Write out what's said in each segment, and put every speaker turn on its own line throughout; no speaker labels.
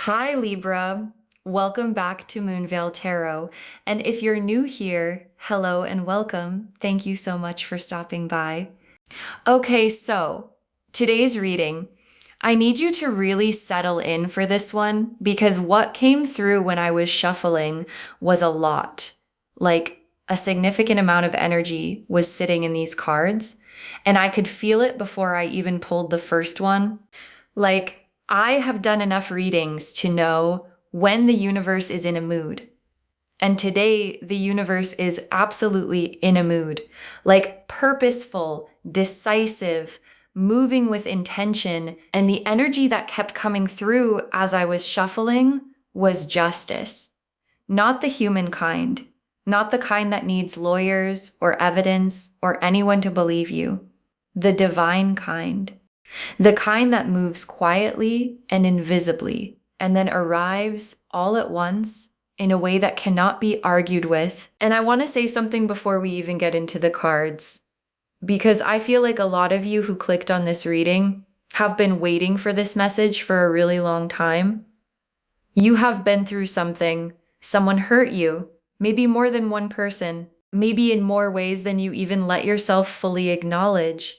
Hi, Libra. Welcome back to Moonveil Tarot. And if you're new here, hello and welcome. Thank you so much for stopping by. Okay, so today's reading, I need you to really settle in for this one because what came through when I was shuffling was a lot. Like a significant amount of energy was sitting in these cards, and I could feel it before I even pulled the first one. Like, I have done enough readings to know when the universe is in a mood. And today, the universe is absolutely in a mood, like purposeful, decisive, moving with intention. And the energy that kept coming through as I was shuffling was justice. Not the human kind, not the kind that needs lawyers or evidence or anyone to believe you. The divine kind. The kind that moves quietly and invisibly, and then arrives all at once in a way that cannot be argued with. And I want to say something before we even get into the cards, because I feel like a lot of you who clicked on this reading have been waiting for this message for a really long time. You have been through something. Someone hurt you, maybe more than one person, maybe in more ways than you even let yourself fully acknowledge.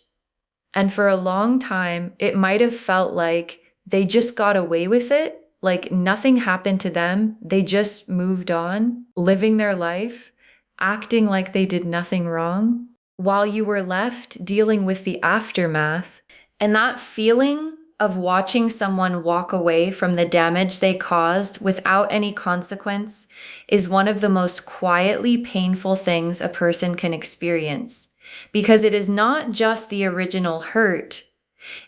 And for a long time, it might have felt like they just got away with it, like nothing happened to them. They just moved on, living their life, acting like they did nothing wrong, while you were left dealing with the aftermath. And that feeling of watching someone walk away from the damage they caused without any consequence is one of the most quietly painful things a person can experience. Because it is not just the original hurt.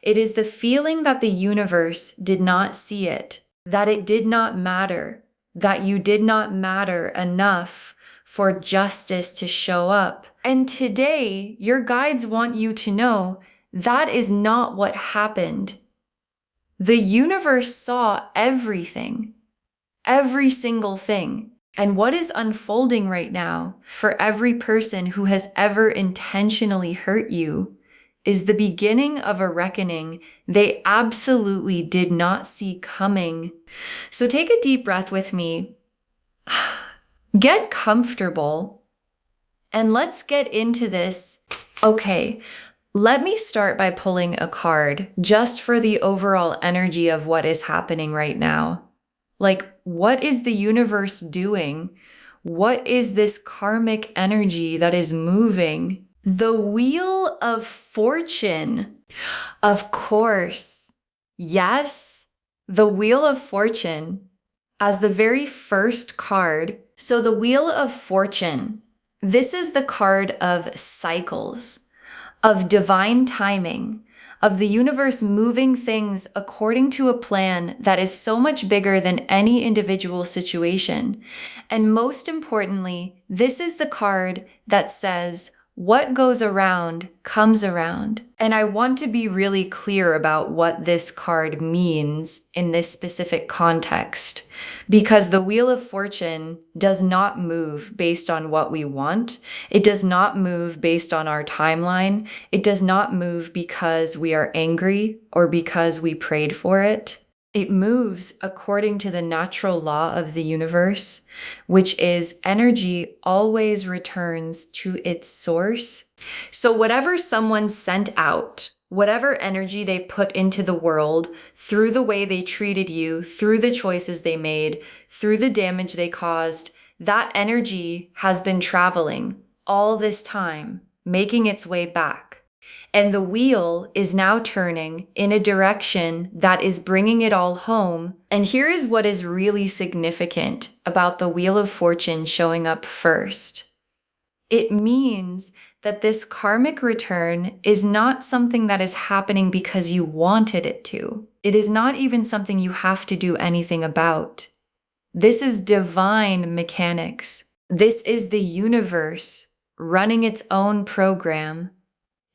It is the feeling that the universe did not see it, that it did not matter, that you did not matter enough for justice to show up. And today, your guides want you to know that is not what happened. The universe saw everything, every single thing. And what is unfolding right now for every person who has ever intentionally hurt you is the beginning of a reckoning they absolutely did not see coming. So take a deep breath with me. Get comfortable. And let's get into this. Okay, let me start by pulling a card just for the overall energy of what is happening right now. Like, what is the universe doing? What is this karmic energy that is moving? The Wheel of Fortune. Of course. Yes, the Wheel of Fortune as the very first card. So the Wheel of Fortune, this is the card of cycles, of divine timing, of the universe moving things according to a plan that is so much bigger than any individual situation. And most importantly, this is the card that says, what goes around comes around. And I want to be really clear about what this card means in this specific context, because the Wheel of Fortune does not move based on what we want. It does not move based on our timeline. It does not move because we are angry or because we prayed for it. It moves according to the natural law of the universe, which is energy always returns to its source. So whatever someone sent out, whatever energy they put into the world through the way they treated you, through the choices they made, through the damage they caused, that energy has been traveling all this time, making its way back. And the wheel is now turning in a direction that is bringing it all home. And here is what is really significant about the Wheel of Fortune showing up first. It means that this karmic return is not something that is happening because you wanted it to. It is not even something you have to do anything about. This is divine mechanics. This is the universe running its own program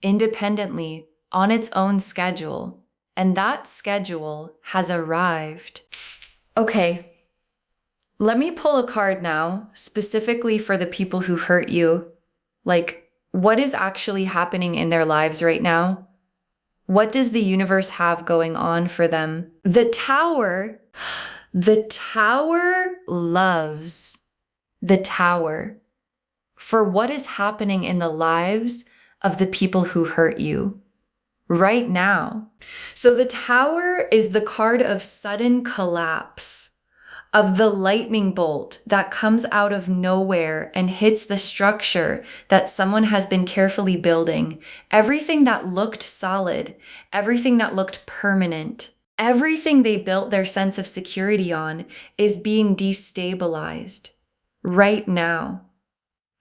independently on its own schedule, and that schedule has arrived. Okay, let me pull a card now, specifically for the people who hurt you. Like, what is actually happening in their lives right now? What does the universe have going on for them? The Tower. The Tower loves the Tower for what is happening in the lives of the people who hurt you right now. So the Tower is the card of sudden collapse, of the lightning bolt that comes out of nowhere and hits the structure that someone has been carefully building. Everything that looked solid, everything that looked permanent, everything they built their sense of security on is being destabilized right now.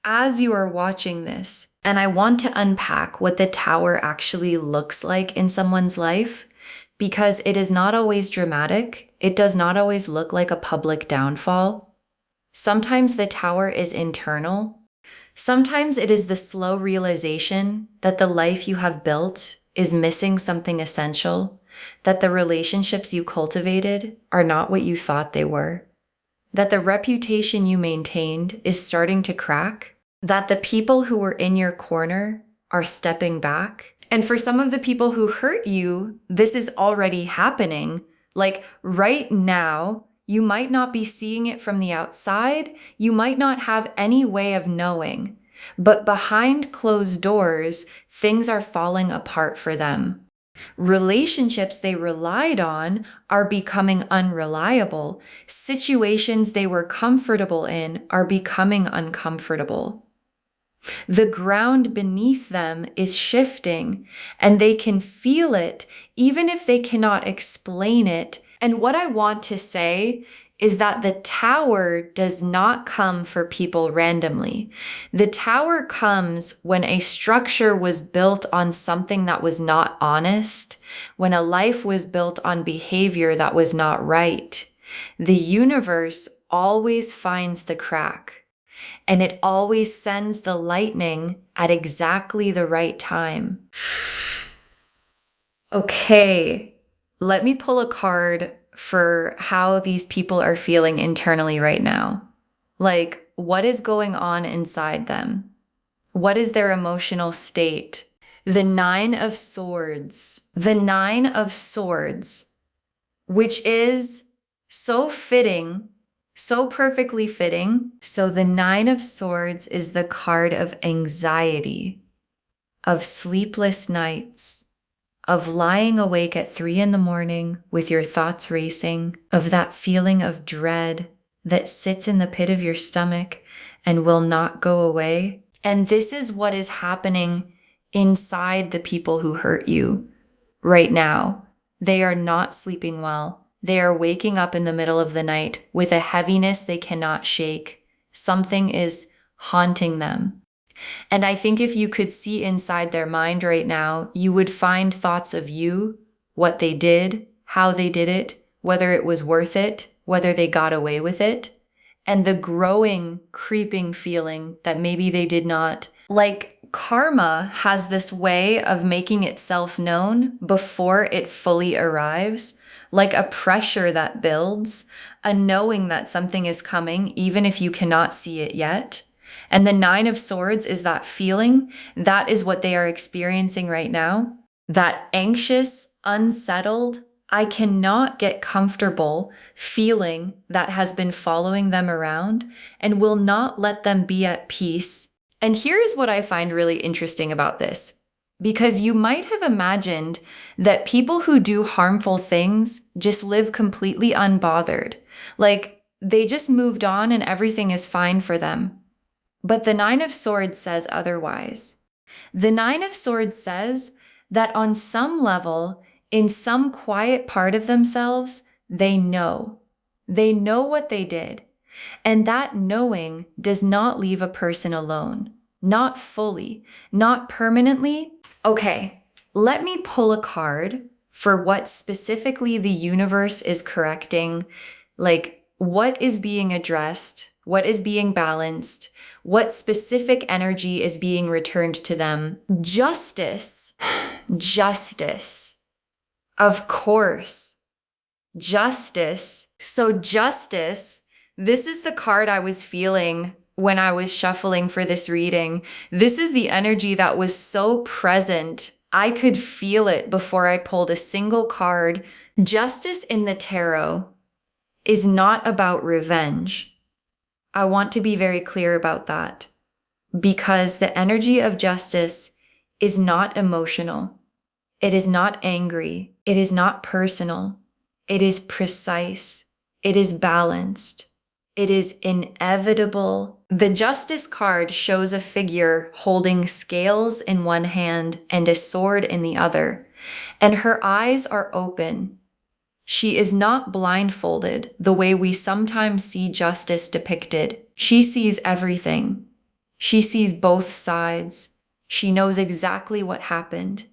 As you are watching this, and I want to unpack what the Tower actually looks like in someone's life, because it is not always dramatic. It does not always look like a public downfall. Sometimes the Tower is internal. Sometimes it is the slow realization that the life you have built is missing something essential, that the relationships you cultivated are not what you thought they were, that the reputation you maintained is starting to crack, that the people who were in your corner are stepping back. And for some of the people who hurt you, this is already happening. Like right now, you might not be seeing it from the outside. You might not have any way of knowing. But behind closed doors, things are falling apart for them. Relationships they relied on are becoming unreliable. Situations they were comfortable in are becoming uncomfortable. The ground beneath them is shifting, and they can feel it even if they cannot explain it. And what I want to say is that the Tower does not come for people randomly. The Tower comes when a structure was built on something that was not honest, when a life was built on behavior that was not right. The universe always finds the crack. And it always sends the lightning at exactly the right time. Okay, let me pull a card for how these people are feeling internally right now. Like, what is going on inside them? What is their emotional state? The Nine of Swords. The Nine of Swords, which is so fitting, so perfectly fitting. So the Nine of Swords is the card of anxiety, of sleepless nights, of lying awake at 3 a.m. with your thoughts racing, of that feeling of dread that sits in the pit of your stomach and will not go away. And this is what is happening inside the people who hurt you right now. They are not sleeping well. They are waking up in the middle of the night with a heaviness they cannot shake. Something is haunting them. And I think if you could see inside their mind right now, you would find thoughts of you, what they did, how they did it, whether it was worth it, whether they got away with it, and the growing, creeping feeling that maybe they did not. Like karma has this way of making itself known before it fully arrives. Like a pressure that builds, a knowing that something is coming, even if you cannot see it yet. And the Nine of Swords is that feeling. That is what they are experiencing right now. That anxious, unsettled, I cannot get comfortable feeling that has been following them around and will not let them be at peace. And here's what I find really interesting about this. Because you might have imagined that people who do harmful things just live completely unbothered. Like they just moved on and everything is fine for them. But the Nine of Swords says otherwise. The Nine of Swords says that on some level, in some quiet part of themselves, they know. They know what they did. And that knowing does not leave a person alone. Not fully, not permanently. Okay, let me pull a card for what specifically the universe is correcting, like what is being addressed, what is being balanced, what specific energy is being returned to them. Justice, justice, of course, justice. So justice, this is the card I was feeling when I was shuffling for this reading. This is the energy that was so present. I could feel it before I pulled a single card. Justice in the tarot is not about revenge. I want to be very clear about that, because the energy of justice is not emotional. It is not angry. It is not personal. It is precise. It is balanced. It is inevitable. The Justice card shows a figure holding scales in one hand and a sword in the other, and her eyes are open. She is not blindfolded the way we sometimes see justice depicted. She sees everything. She sees both sides. She knows exactly what happened.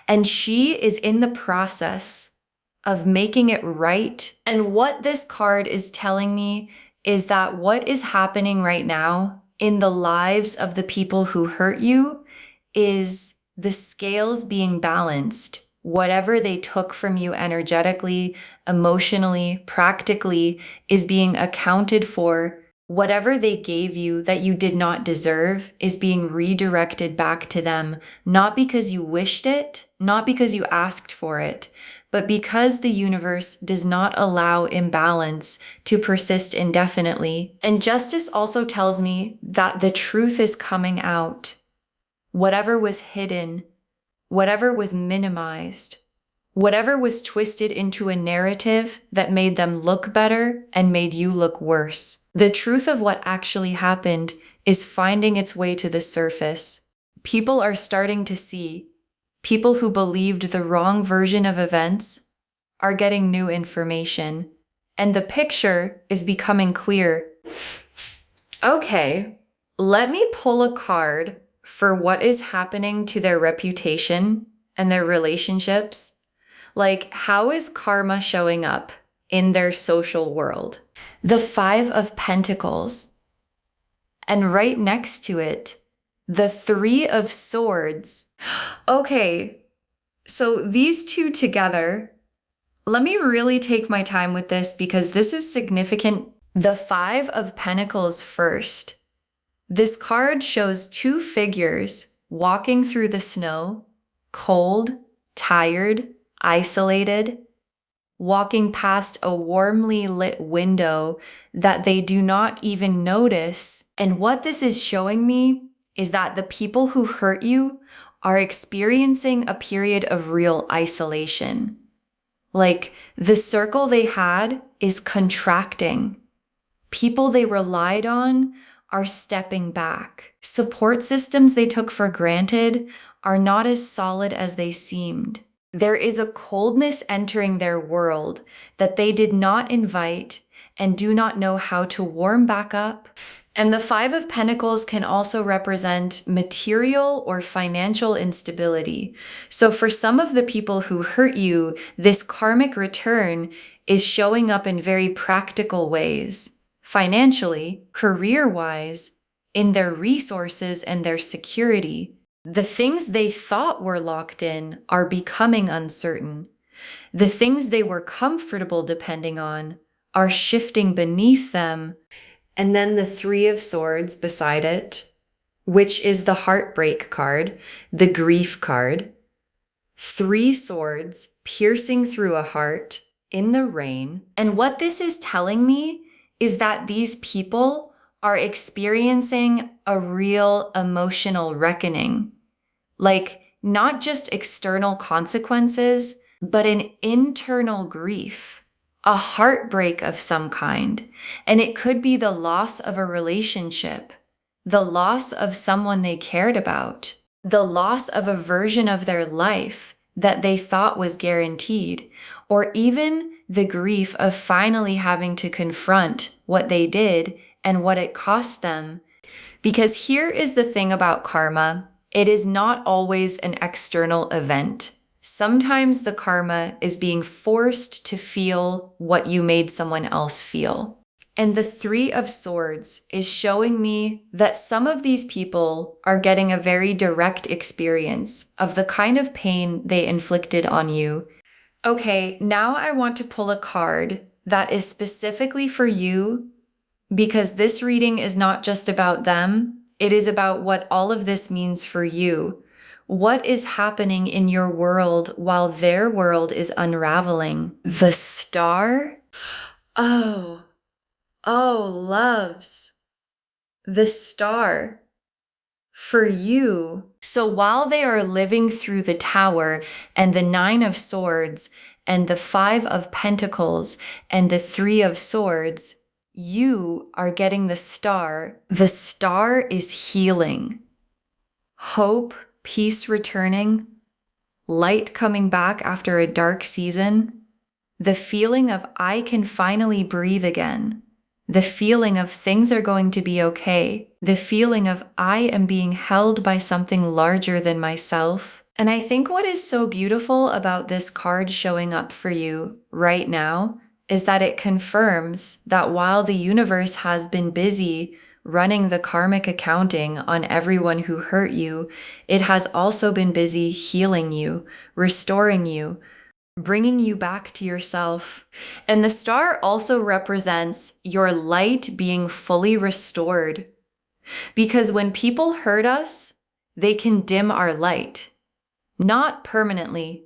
And she is in the process of making it right. And what this card is telling me is that what is happening right now in the lives of the people who hurt you is the scales being balanced. Whatever they took from you energetically, emotionally, practically is being accounted for. Whatever they gave you that you did not deserve is being redirected back to them, not because you wished it, not because you asked for it, but because the universe does not allow imbalance to persist indefinitely. And justice also tells me that the truth is coming out. Whatever was hidden, whatever was minimized, whatever was twisted into a narrative that made them look better and made you look worse. The truth of what actually happened is finding its way to the surface. People are starting to see. People who believed the wrong version of events are getting new information, and the picture is becoming clear. Okay, let me pull a card for what is happening to their reputation and their relationships. Like, how is karma showing up in their social world? The 5 of Pentacles. And right next to it, the 3 of Swords. Okay, so these two together, let me really take my time with this because this is significant. The 5 of Pentacles first. This card shows 2 figures walking through the snow, cold, tired, isolated, walking past a warmly lit window that they do not even notice. And what this is showing me is that the people who hurt you are experiencing a period of real isolation. Like, the circle they had is contracting. People they relied on are stepping back. Support systems they took for granted are not as solid as they seemed. There is a coldness entering their world that they did not invite and do not know how to warm back up. And the 5 of Pentacles can also represent material or financial instability. So for some of the people who hurt you, this karmic return is showing up in very practical ways. Financially, career-wise, in their resources and their security. The things they thought were locked in are becoming uncertain. The things they were comfortable depending on are shifting beneath them. And then the 3 of Swords beside it, which is the heartbreak card, the grief card. 3 swords piercing through a heart in the rain. And what this is telling me is that these people are experiencing a real emotional reckoning. Like, not just external consequences, but an internal grief, a heartbreak of some kind. And it could be the loss of a relationship, the loss of someone they cared about, the loss of a version of their life that they thought was guaranteed, or even the grief of finally having to confront what they did and what it cost them. Because here is the thing about karma. It is not always an external event. Sometimes the karma is being forced to feel what you made someone else feel. And the 3 of Swords is showing me that some of these people are getting a very direct experience of the kind of pain they inflicted on you. Okay, now I want to pull a card that is specifically for you, because this reading is not just about them. It is about what all of this means for you. What is happening in your world while their world is unraveling? The Star? Oh, oh, loves. The star. For you. So while they are living through the Tower and the Nine of Swords and the Five of Pentacles and the Three of Swords, you are getting the star. The star is healing, hope, peace returning, light coming back after a dark season, the feeling of I can finally breathe again. The feeling of things are going to be okay. The feeling of I am being held by something larger than myself. And I think what is so beautiful about this card showing up for you right now is that it confirms that while the universe has been busy running the karmic accounting on everyone who hurt you, it has also been busy healing you, restoring you, bringing you back to yourself. And the star also represents your light being fully restored. Because when people hurt us, they can dim our light. Not permanently,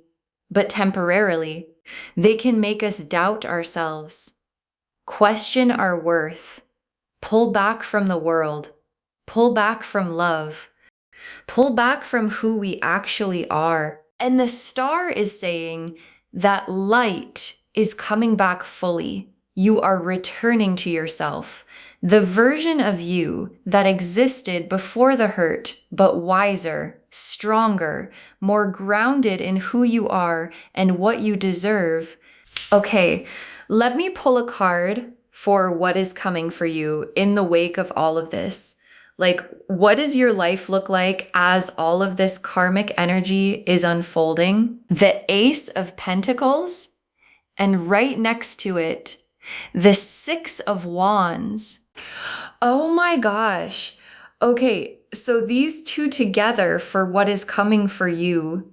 but temporarily. They can make us doubt ourselves, question our worth, pull back from the world, pull back from love, pull back from who we actually are. And the star is saying that light is coming back fully. You are returning to yourself. The version of you that existed before the hurt, but wiser, stronger, more grounded in who you are and what you deserve. Okay, let me pull a card for what is coming for you in the wake of all of this. Like, what does your life look like as all of this karmic energy is unfolding? The Ace of Pentacles, and right next to it, the Six of Wands. Oh my gosh. Okay, so these two together for what is coming for you.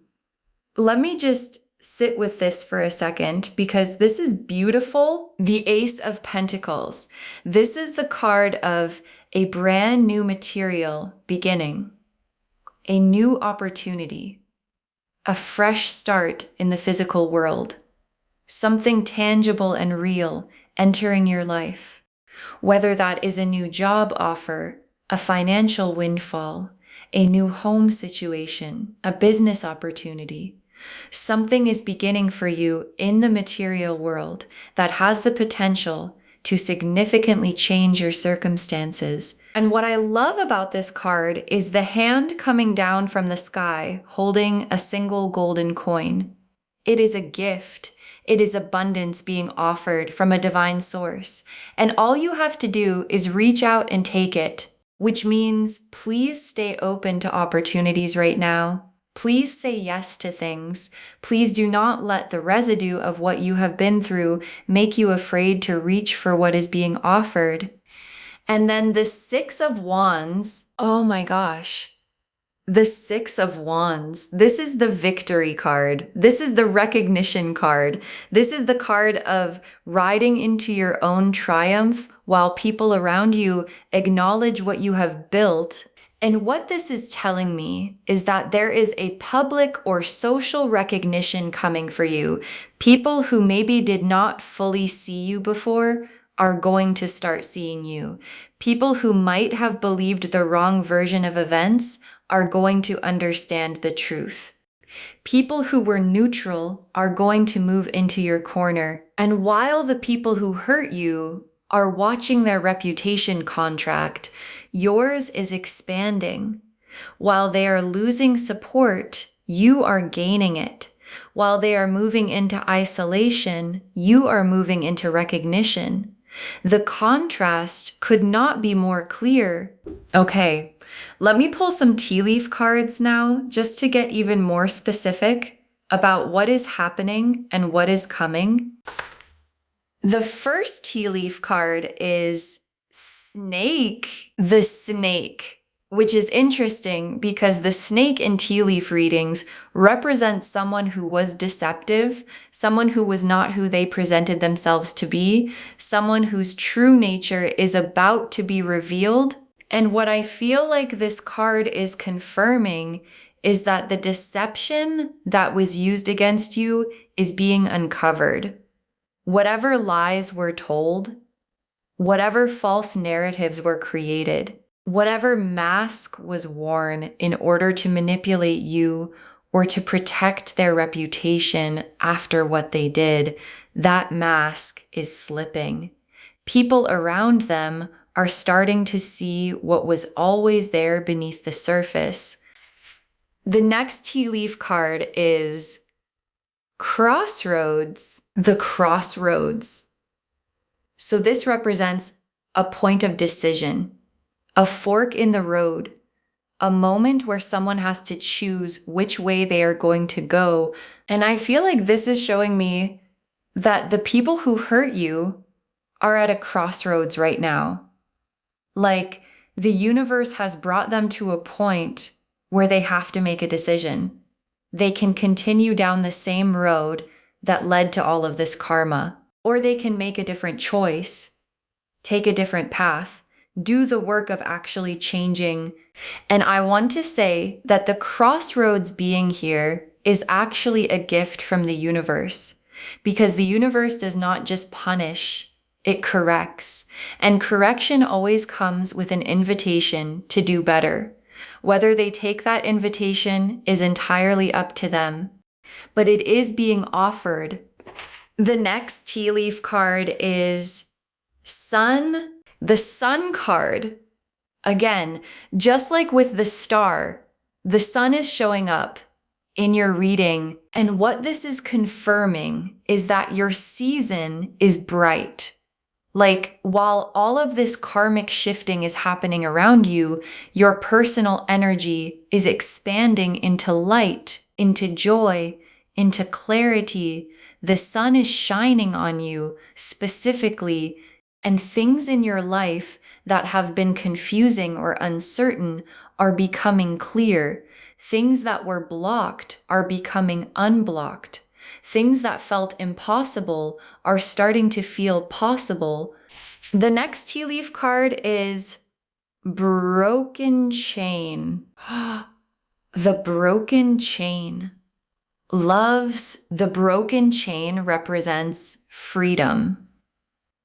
Let me just sit with this for a second because this is beautiful. The Ace of Pentacles. This is the card of a brand new material beginning, a new opportunity, a fresh start in the physical world, something tangible and real entering your life. Whether that is a new job offer, a financial windfall, a new home situation, a business opportunity. Something is beginning for you in the material world that has the potential to significantly change your circumstances. And what I love about this card is the hand coming down from the sky holding a single golden coin. It is a gift. It is abundance being offered from a divine source. And all you have to do is reach out and take it, which means please stay open to opportunities right now. Please say yes to things. Please do not let the residue of what you have been through make you afraid to reach for what is being offered. And then the Six of Wands, oh my gosh. The Six of Wands. This is the victory card. This is the recognition card. This is the card of riding into your own triumph while people around you acknowledge what you have built. And what this is telling me is that there is a public or social recognition coming for you. People who maybe did not fully see you before are going to start seeing you. People who might have believed the wrong version of events are going to understand the truth. People who were neutral are going to move into your corner. And while the people who hurt you are watching their reputation contract, yours is expanding. While they are losing support, you are gaining it. While they are moving into isolation, you are moving into recognition. The contrast could not be more clear. Okay, let me pull some tea leaf cards now, just to get even more specific about what is happening and what is coming. The first tea leaf card is Snake. The Snake, which is interesting because the snake in tea leaf readings represents someone who was deceptive, someone who was not who they presented themselves to be, someone whose true nature is about to be revealed. And what I feel like this card is confirming is that the deception that was used against you is being uncovered. whatever lies were told, whatever false narratives were created, whatever mask was worn in order to manipulate you or to protect their reputation after what they did, that mask is slipping. People around them are starting to see what was always there beneath the surface. The next tea leaf card is Crossroads. The crossroads. So this represents a point of decision, a fork in the road, a moment where someone has to choose which way they are going to go. And I feel like this is showing me that the people who hurt you are at a crossroads right now. Like the universe has brought them to a point where they have to make a decision. They can continue down the same road that led to all of this karma, or they can make a different choice, take a different path, do the work of actually changing. And I want to say that the crossroads being here is actually a gift from the universe, because the universe does not just punish, it corrects. And correction always comes with an invitation to do better. Whether they take that invitation is entirely up to them, but it is being offered. The next tea leaf card is Sun. The Sun card. Again, just like with the star, the sun is showing up in your reading. And what this is confirming is that your season is bright. Like, while all of this karmic shifting is happening around you, your personal energy is expanding into light, into joy, into clarity. The sun is shining on you specifically, and things in your life that have been confusing or uncertain are becoming clear. Things that were blocked are becoming unblocked. Things that felt impossible are starting to feel possible. The next tea leaf card is Broken Chain. The broken chain. Loves, the broken chain represents freedom,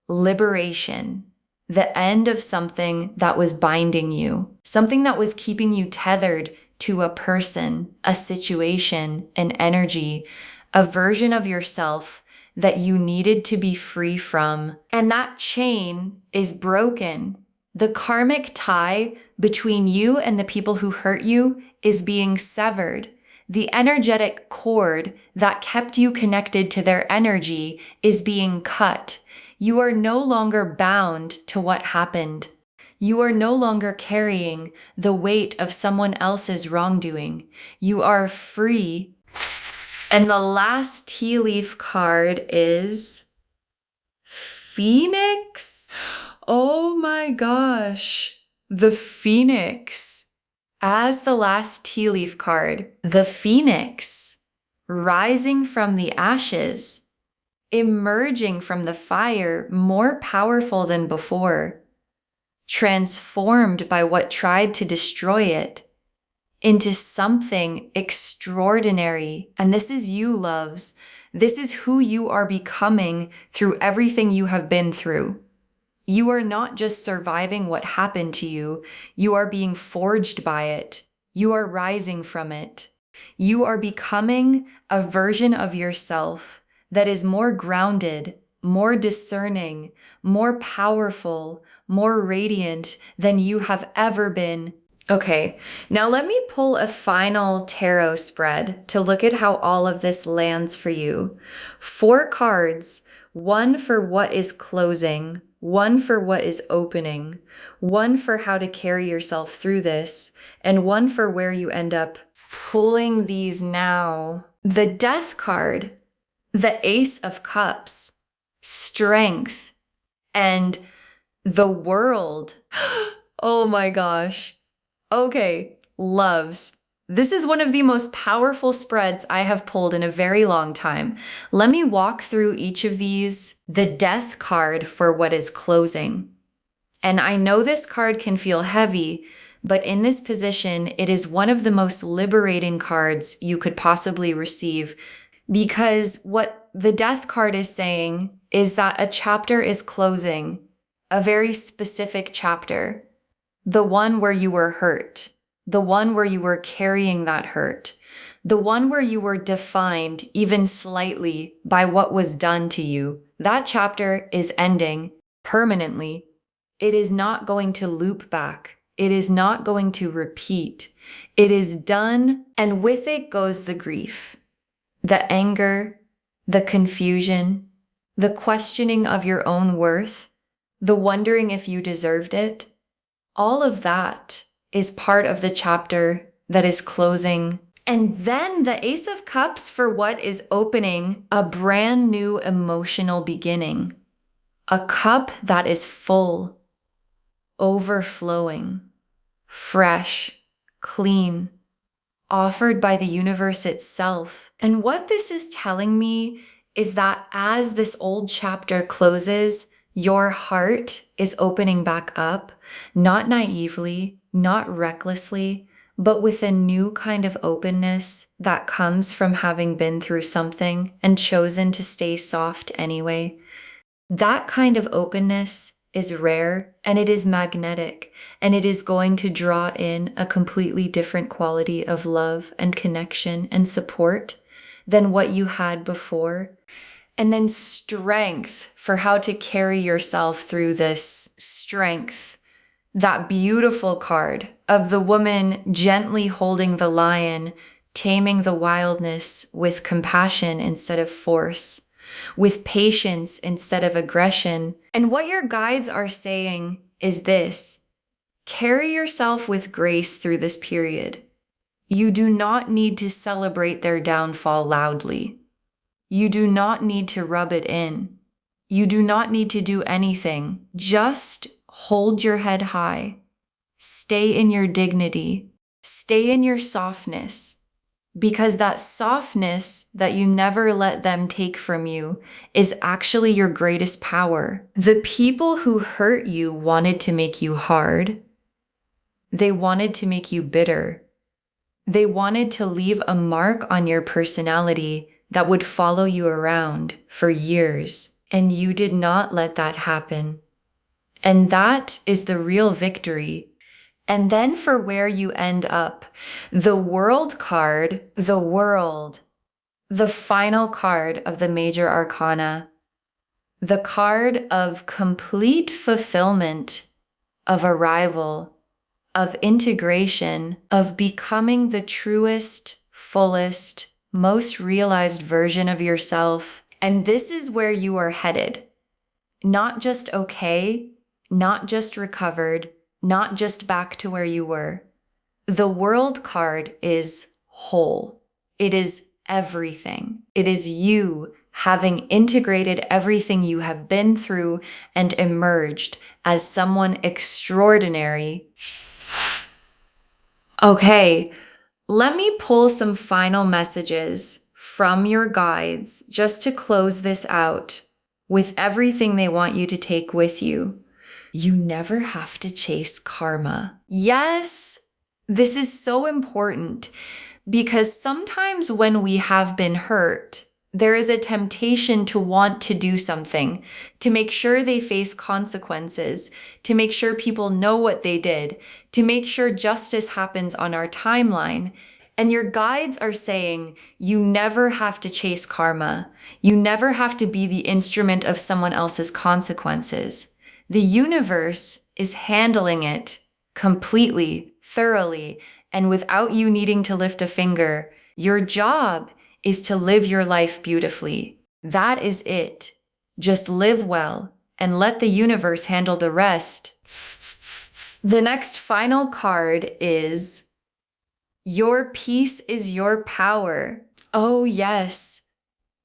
liberation, the end of something that was binding you, something that was keeping you tethered to a person, a situation, an energy, a version of yourself that you needed to be free from. And that chain is broken. The karmic tie between you and the people who hurt you is being severed. The energetic cord that kept you connected to their energy is being cut. You are no longer bound to what happened. You are no longer carrying the weight of someone else's wrongdoing. You are free. And the last tea leaf card is Phoenix. Oh my gosh, the Phoenix. As the last tea leaf card, the Phoenix, rising from the ashes, emerging from the fire more powerful than before, transformed by what tried to destroy it into something extraordinary. And this is you, loves. This is who you are becoming through everything you have been through. You are not just surviving what happened to you. You are being forged by it. You are rising from it. You are becoming a version of yourself that is more grounded, more discerning, more powerful, more radiant than you have ever been. Okay, now let me pull a final tarot spread to look at how all of this lands for you. 4 cards, one for what is closing, one for what is opening, one for how to carry yourself through this, and one for where you end up. Pulling these now. The Death card, the Ace of Cups, strength, and the World. Oh my gosh. Okay, loves. This is one of the most powerful spreads I have pulled in a very long time. Let me walk through each of these. The Death card for what is closing. And I know this card can feel heavy, but in this position, it is one of the most liberating cards you could possibly receive, because what the Death card is saying is that a chapter is closing, a very specific chapter, the one where you were hurt, the one where you were carrying that hurt, the one where you were defined even slightly by what was done to you. That chapter is ending permanently. It is not going to loop back. It is not going to repeat. It is done, and with it goes the grief, the anger, the confusion, the questioning of your own worth, the wondering if you deserved it. All of that is part of the chapter that is closing. And then the Ace of Cups for what is opening a brand new emotional beginning. A cup that is full, overflowing, fresh, clean, offered by the universe itself. And what this is telling me is that as this old chapter closes, your heart is opening back up, not naively, not recklessly, but with a new kind of openness that comes from having been through something and chosen to stay soft anyway. That kind of openness is rare, and it is magnetic, and it is going to draw in a completely different quality of love and connection and support than what you had before. And then strength for how to carry yourself through this strength. That beautiful card of the woman gently holding the lion, taming the wildness with compassion instead of force, with patience instead of aggression. And what your guides are saying is this: carry yourself with grace through this period. You do not need to celebrate their downfall loudly. You do not need to rub it in. You do not need to do anything. Just hold your head high. Stay in your dignity. Stay in your softness. Because that softness that you never let them take from you is actually your greatest power. The people who hurt you wanted to make you hard. They wanted to make you bitter. They wanted to leave a mark on your personality that would follow you around for years, and you did not let that happen. And that is the real victory. And then for where you end up, the World card, the World, the final card of the major arcana, the card of complete fulfillment, of arrival, of integration, of becoming the truest, fullest, most realized version of yourself. And this is where you are headed. Not just okay, not just recovered, not just back to where you were. The World card is whole. It is everything. It is you having integrated everything you have been through and emerged as someone extraordinary. Okay. Let me pull some final messages from your guides just to close this out with everything they want you to take with you. You never have to chase karma. Yes, this is so important because sometimes when we have been hurt, there is a temptation to want to do something, to make sure they face consequences, to make sure people know what they did, to make sure justice happens on our timeline. And your guides are saying you never have to chase karma. You never have to be the instrument of someone else's consequences. The universe is handling it completely, thoroughly, and without you needing to lift a finger. Your job is to live your life beautifully. That is it. Just live well and let the universe handle the rest. The next final card is your peace is your power. Oh yes,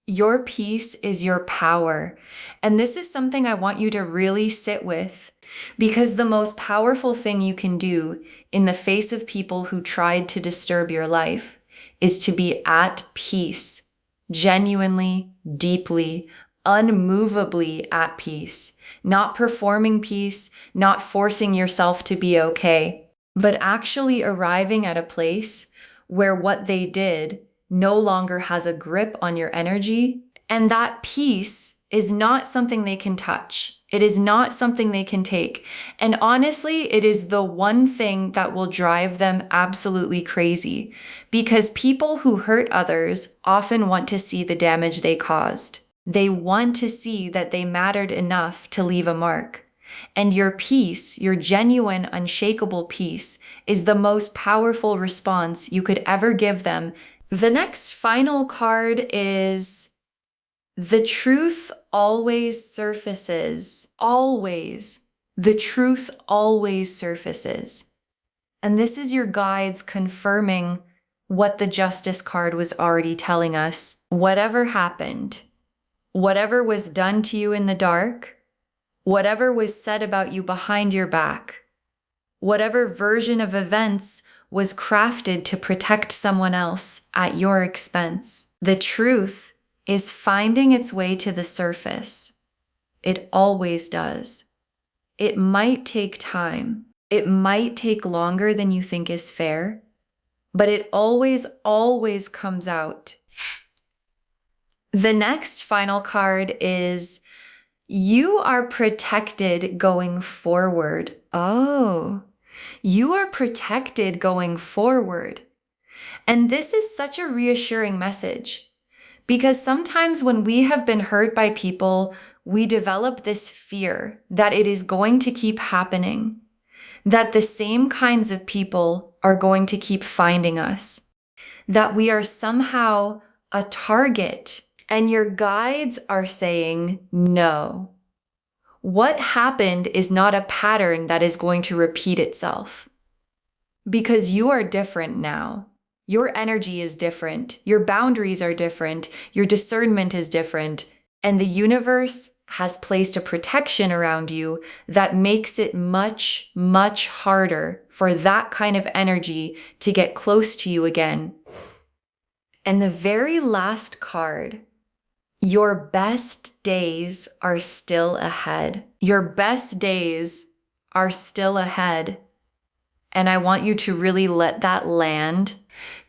your peace is your power. And this is something I want you to really sit with, because the most powerful thing you can do in the face of people who tried to disturb your life is to be at peace, genuinely, deeply, unmovably at peace, not performing peace, not forcing yourself to be okay, but actually arriving at a place where what they did no longer has a grip on your energy. And that peace is not something they can touch. It is not something they can take. And honestly, it is the one thing that will drive them absolutely crazy, because people who hurt others often want to see the damage they caused. They want to see that they mattered enough to leave a mark. And your peace, your genuine, unshakable peace, is the most powerful response you could ever give them. The next final card is the truth always surfaces. Always. The truth always surfaces. And this is your guides confirming what the Justice card was already telling us. Whatever happened, whatever was done to you in the dark, whatever was said about you behind your back, whatever version of events was crafted to protect someone else at your expense, the truth is finding its way to the surface. It always does. It might take time. It might take longer than you think is fair, but it always, always comes out. The next final card is you are protected going forward. Oh, you are protected going forward. And this is such a reassuring message, because sometimes when we have been hurt by people, we develop this fear that it is going to keep happening, that the same kinds of people are going to keep finding us, that we are somehow a target. And your guides are saying, no. What happened is not a pattern that is going to repeat itself. Because you are different now. Your energy is different. Your boundaries are different. Your discernment is different. And the universe has placed a protection around you that makes it much, much harder for that kind of energy to get close to you again. And the very last card, your best days are still ahead. Your best days are still ahead. And I want you to really let that land,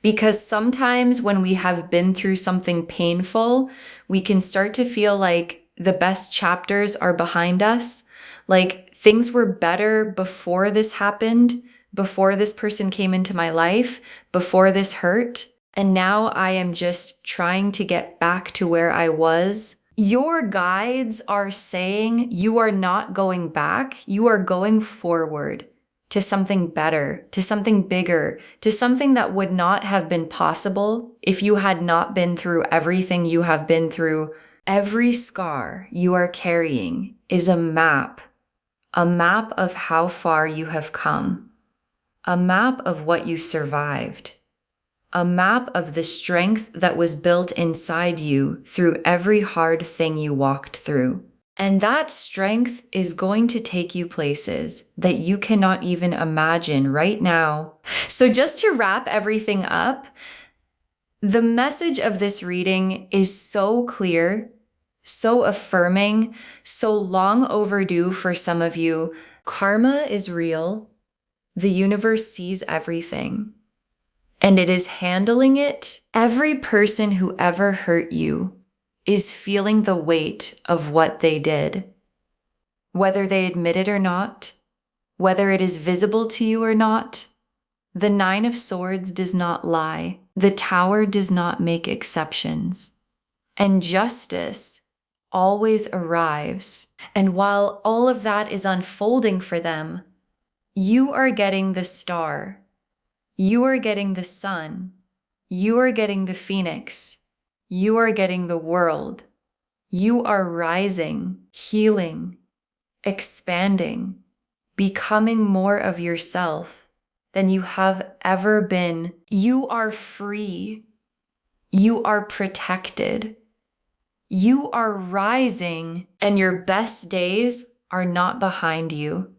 because sometimes when we have been through something painful, we can start to feel like the best chapters are behind us. Like things were better before this happened, before this person came into my life, before this hurt. And now I am just trying to get back to where I was. Your guides are saying you are not going back. You are going forward to something better, to something bigger, to something that would not have been possible if you had not been through everything you have been through. Every scar you are carrying is a map of how far you have come, a map of what you survived. A map of the strength that was built inside you through every hard thing you walked through. And that strength is going to take you places that you cannot even imagine right now. So just to wrap everything up, the message of this reading is so clear, so affirming, so long overdue for some of you. Karma is real. The universe sees everything. And it is handling it. Every person who ever hurt you is feeling the weight of what they did. Whether they admit it or not, whether it is visible to you or not, the Nine of Swords does not lie. The Tower does not make exceptions. And justice always arrives. And while all of that is unfolding for them, you are getting the star. You are getting the sun. You are getting the phoenix. You are getting the world. You are rising, healing, expanding, becoming more of yourself than you have ever been. You are free. You are protected. You are rising, and your best days are not behind you.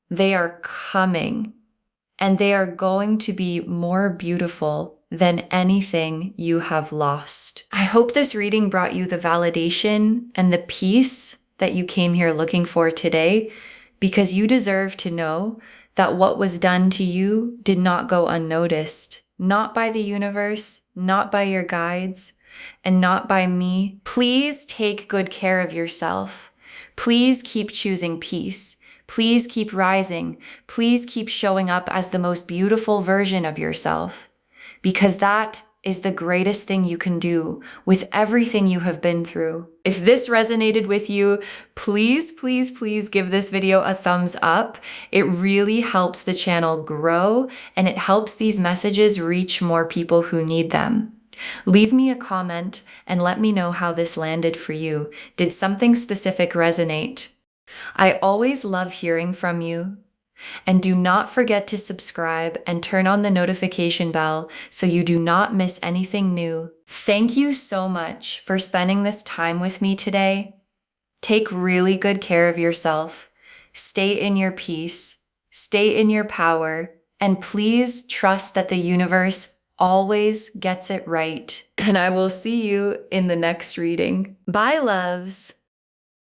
They are coming. And they are going to be more beautiful than anything you have lost. I hope this reading brought you the validation and the peace that you came here looking for today, because you deserve to know that what was done to you did not go unnoticed. Not by the universe, not by your guides, and not by me. Please take good care of yourself. Please keep choosing peace. Please keep rising. Please keep showing up as the most beautiful version of yourself, because that is the greatest thing you can do with everything you have been through. If this resonated with you, please, please, please give this video a thumbs up. It really helps the channel grow, and it helps these messages reach more people who need them. Leave me a comment and let me know how this landed for you. Did something specific resonate? I always love hearing from you. And do not forget to subscribe and turn on the notification bell so you do not miss anything new. Thank you so much for spending this time with me today. Take really good care of yourself. Stay in your peace. Stay in your power. And please trust that the universe always gets it right. And I will see you in the next reading. Bye, loves.